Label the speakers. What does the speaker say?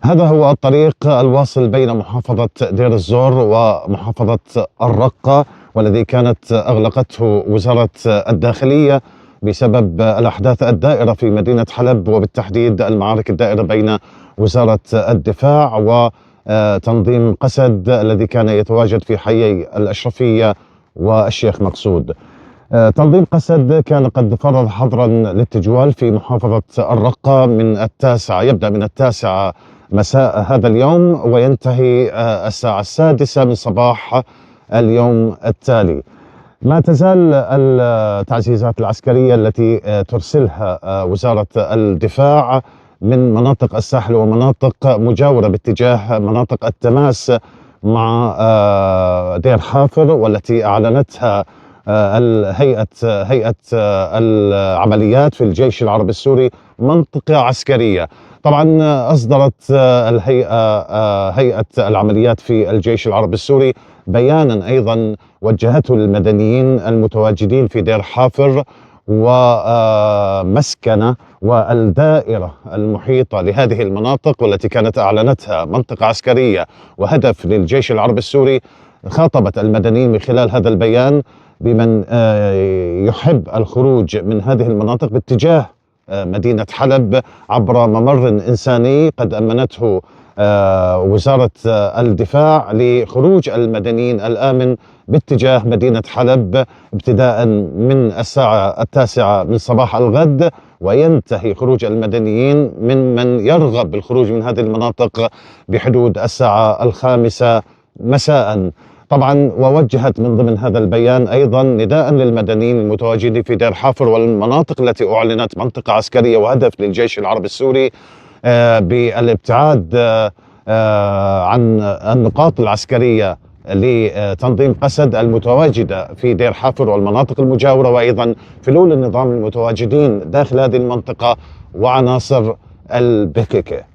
Speaker 1: هذا هو الطريق الواصل بين محافظة دير الزور ومحافظة الرقة، والذي كانت أغلقته وزارة الداخلية بسبب الأحداث الدائرة في مدينة حلب، وبالتحديد المعارك الدائرة بين وزارة الدفاع وتنظيم قسد الذي كان يتواجد في حيي الأشرفية والشيخ مقصود. تنظيم قسد كان قد فرض حظرا للتجوال في محافظة الرقة يبدأ من 9 مساء هذا اليوم وينتهي الساعة 6 من صباح اليوم التالي. ما تزال التعزيزات العسكرية التي ترسلها وزارة الدفاع من مناطق الساحل ومناطق مجاورة باتجاه مناطق التماس مع دير حافر، والتي أعلنتها هيئة العمليات في الجيش العربي السوري منطقة عسكرية. طبعا أصدرت هيئة العمليات في الجيش العربي السوري بيانا أيضا وجهته للمدنيين المتواجدين في دير حافر ومسكنة والدائرة المحيطة لهذه المناطق، والتي كانت أعلنتها منطقة عسكرية وهدف للجيش العربي السوري. خاطبت المدنيين من خلال هذا البيان بمن يحب الخروج من هذه المناطق باتجاه مدينة حلب عبر ممر إنساني قد أمنته وزارة الدفاع لخروج المدنيين الآمن باتجاه مدينة حلب ابتداء من الساعة 9 من صباح الغد، وينتهي خروج المدنيين من يرغب بالخروج من هذه المناطق بحدود الساعة 5 مساء. طبعا ووجهت من ضمن هذا البيان أيضا نداء للمدنيين المتواجدين في دير حافر والمناطق التي أعلنت منطقة عسكرية وهدف للجيش العربي السوري بالابتعاد عن النقاط العسكرية لتنظيم قسد المتواجدة في دير حافر والمناطق المجاورة، وأيضا فلول النظام المتواجدين داخل هذه المنطقة وعناصر البككة.